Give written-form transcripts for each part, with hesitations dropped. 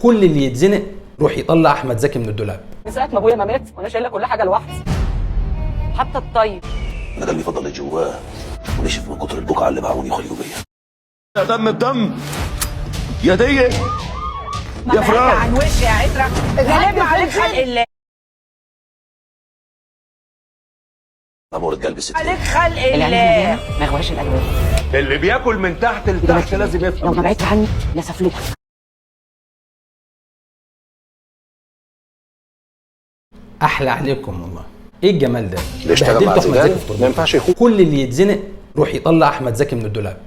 كل اللي يتزنق روح يطلع احمد زكي من الدولاب. من ساعه ما ابويا ما مات وانا شايله كل حاجه لوحدي، حتى الطيب. انا دمي فضل جواه ونشف من كتر البقعه اللي باعوني وخليوا بيا. يا دم بدم يا ديه يا فراق عن وشي يا عترة غالبنا عليك خلق الله، امورة قلبي ست عليك خلق الله. ما يغواش الالوان اللي بياكل من تحت لتحت لازم لو يفهم. ما بعدت عني لسفلتك. احلى عليكم والله، ايه الجمال ده؟ اللي اشتغل مع زيدان ما ينفعش يخون. كل اللي يتزنق روح يطلع احمد زكي من الدولاب.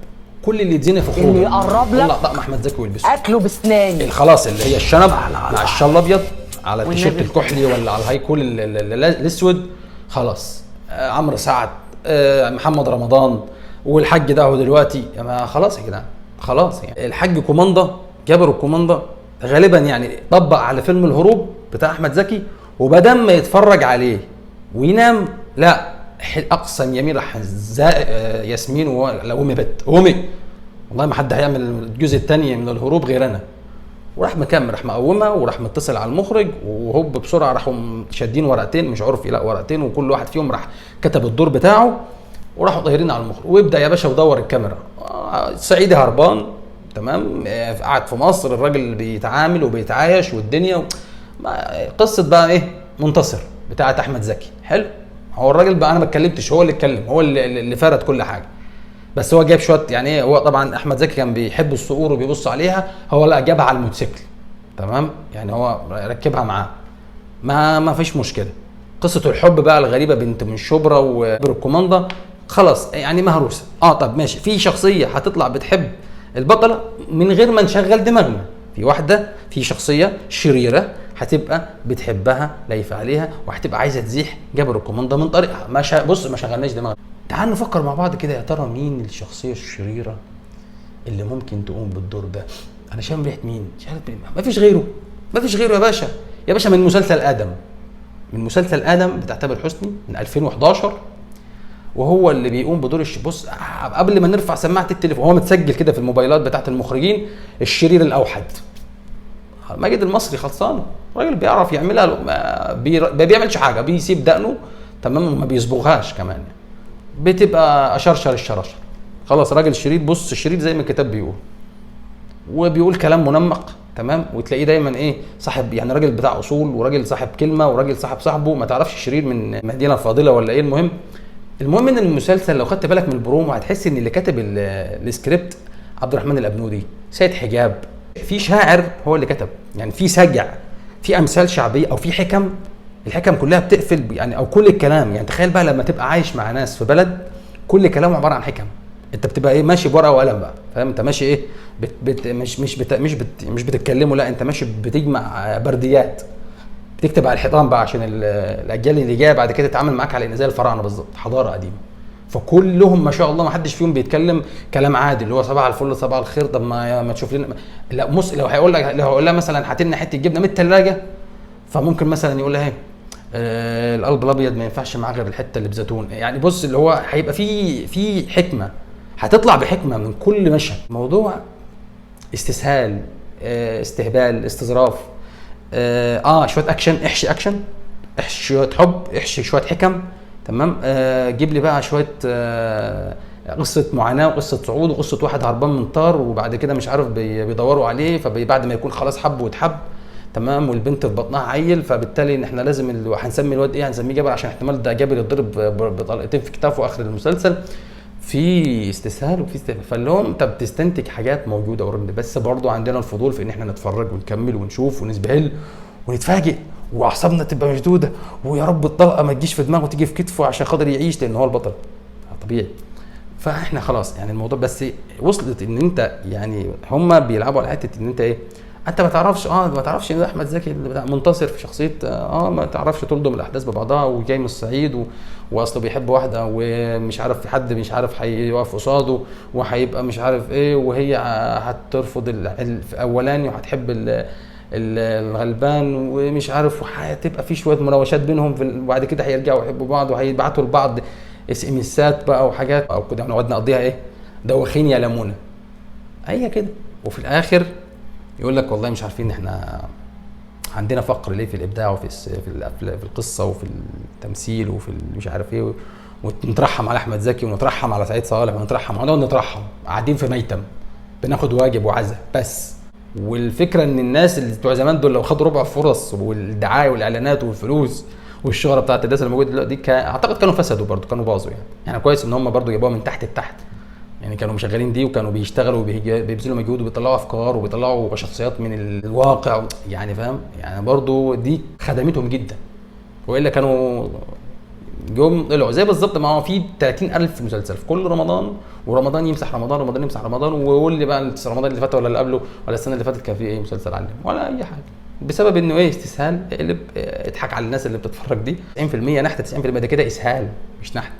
كل اللي يتزنق في خروج اللي يقرب لك طلع طقم احمد زكي والبسه، اكله بسناني. خلاص اللي هي الشنب مع الشال الابيض على التيشيرت الكحلي ولا على الهايكول الاسود، خلاص. عمرو سعد، محمد رمضان، والحاج ده هو دلوقتي خلاص يا جدعان، خلاص. يعني الحاج كوماندا جابر الكوماندا غالبا يعني طبق على فيلم الهروب بتاع احمد زكي، وبدل ما يتفرج عليه وينام لا اقسم يمين راح ياسمين ولا امي بت امي والله ما حد هيعمل الجزء الثاني من الهروب غير انا. وراح مكمل، راح مقومها وراح متصل على المخرج وهوب بسرعه راحوا شادين ورقتين، مش عرفي لا ورقتين، وكل واحد فيهم راح كتب الدور بتاعه وراحوا طايرين على المخرج. وابدا يا باشا ودور الكاميرا. صعيدي هربان تمام، قاعد في مصر، الراجل بيتعامل وبيتعايش والدنيا قصه بقى ايه منتصر بتاعه احمد زكي. حلو، هو الراجل بقى انا ما اتكلمتش، هو اللي اتكلم، هو اللي فرد كل حاجه، بس هو جاب شويه يعني ايه. هو طبعا احمد زكي كان بيحب الصقور وبيبص عليها، هو لا جابها على الموتوسيكل تمام، يعني هو ركبها معاه ما فيش مشكله. قصه الحب بقى الغريبه بنت من شبرا وبالكوماندا خلاص يعني مهروسه. طب ماشي، في شخصيه هتطلع بتحب البطله من غير ما نشغل دماغنا. في واحده، في شخصيه شريره هتبقى بتحبها لايفه عليها وهتبقى عايزه تزيح جابر الكوماندا من طريقها. بص ما شغلناش دماغنا. تعال نفكر مع بعض كده، يا ترى مين الشخصيه الشريره اللي ممكن تقوم بالدور ده؟ انا شايف ريحه مين؟ ما فيش غيره، ما فيش غيره يا باشا. يا باشا من مسلسل ادم، من مسلسل ادم بتاع تامر حسني من 2011، وهو اللي بيقوم بدور بص قبل ما نرفع سماعه التليفون هو متسجل كده في الموبايلات بتاعت المخرجين، الشرير الاوحد ماجد المصري. خلصان راجل بيعرف يعملها، ما بيعملش حاجه، بيسيب دقنه تمام وما بيصبغهاش كمان، بتبقى اشرشر الشرشر. خلاص راجل شرير، بص الشرير زي ما الكتاب بيقول، وبيقول كلام منمق تمام، وتلاقيه دايما ايه صاحب، يعني راجل بتاع اصول وراجل صاحب كلمه وراجل صاحب صاحبه، ما تعرفش الشرير من مدينه فاضله ولا ايه. المهم ان المسلسل لو خدت بالك من البرومو هتحس ان اللي كاتب السكريبت عبد الرحمن الابنودي، سيد حجاب، في شاعر هو اللي كتب، يعني في سجع، في امثال شعبيه او في حكم، الحكم كلها بتقفل يعني، او كل الكلام. يعني تخيل بقى لما تبقى عايش مع ناس في بلد كل كلامه عباره عن حكم، انت بتبقى ايه ماشي بورقه وقلم بقى، فاهم؟ انت ماشي ايه مش بتتكلموا، لا انت ماشي بتجمع برديات، بتكتب على الحيطان بقى عشان الاجيال اللي جايه بعد كده تتعامل معاك على ان زي الفراعنه بالظبط، حضاره قديمه. فكلهم ما شاء الله ما حدش فيهم بيتكلم كلام عادي اللي هو صباح الفل صباح الخير. طب ما تشوف لنا، لا لو هيقول لها مثلا هات لنا حته جبنه من الثلاجه، فممكن مثلا يقول لها ايه القلب الابيض ما ينفعش معاه غير الحته اللي بزيتون. يعني بص اللي هو هيبقى في حكمه، هتطلع بحكمه من كل مشهد. موضوع استسهال، استهبال، استظراف، شويه اكشن، احشي اكشن، احشي شويه حب، احشي شويه حكم تمام. جيب لي بقى شويه قصه معاناه وقصه صعود وقصه واحد هربان من طار وبعد كده مش عارف بيدوروا عليه، فبعد ما يكون خلاص حب واتحب تمام، والبنت في بطنها عيل، فبالتالي ان احنا لازم هنسمي الواد ايه، هنسميه جابر عشان احتمال ده جابر يتضرب بطلقتين في كتافه اخر المسلسل. في استسهال وفي استهبال، فاللي هو انت بتستنتج حاجات موجوده اوريدي، بس برضو عندنا الفضول في ان احنا نتفرج ونكمل ونشوف ونسبهل ونتفاجئ واعصابنا تبقى مشدوده، ويا رب الطلقه ما تجيش في دماغه وتيجي في كتفه عشان خاطر يعيش لان هو البطل طبيعي. فاحنا خلاص يعني الموضوع بس وصلت ان انت يعني هم بيلعبوا على حته ان انت ايه، انت ما تعرفش ان احمد زكي اللي منتصر في شخصيه ما تعرفش تلضم الاحداث ببعضها، وجاي من الصعيد واصله بيحب واحده ومش عارف في حد مش عارف هيقف قصاده وهيبقى مش عارف ايه، وهي هترفض الاولاني وهتحب الغلبان ومش عارف، وهتبقى في شويه مناوشات بينهم وبعد كده هيرجعوا يحبوا بعض وهيبعتوا لبعض اسمسات بقى وحاجات او كده، نقعد نقضيها ايه دوخين يا لمونه هي كده. وفي الاخر يقول لك والله مش عارفين احنا عندنا فقر ليه في الابداع وفي في القصه وفي التمثيل وفي مش عارف ايه، ونترحم على احمد زكي ونترحم على سعيد صالح ونترحم قاعدين في ميتم بناخد واجب وعزا بس. والفكره ان الناس اللي بتوع زمان دول لو خدوا ربع فرص والدعايه والاعلانات والفلوس والشهره بتاعت الناس اللي موجوده دلوقتي دي اعتقد كانوا فسدوا برضو، كانوا باظوا يعني كويس ان هم برضو جابوها من تحت لتحت، يعني كانوا مشغلين دي وكانوا بيشتغلوا وبيبذلوا مجهود وبيطلعوا افكار وبيطلعوا شخصيات من الواقع يعني فاهم، يعني برضو دي خدمتهم جدا، والا كانوا جم طلعوا زي بالظبط. ما هو في 30,000 مسلسل في كل رمضان، ورمضان يمسح رمضان، رمضان يمسح رمضان، ويقول لي بقى رمضان اللي فات ولا اللي قبله ولا السنه اللي فاتت كان في ايه مسلسل علم ولا اي حاجه، بسبب انه ايه استسهال. اقلب اضحك على الناس اللي بتتفرج دي. 90% نحت، 90% ده كده اسهال مش نحت،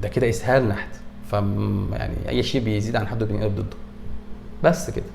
ده كده اسهال نحت. ف يعني اي شيء بيزيد عن حده بينقلب ضده بس كده.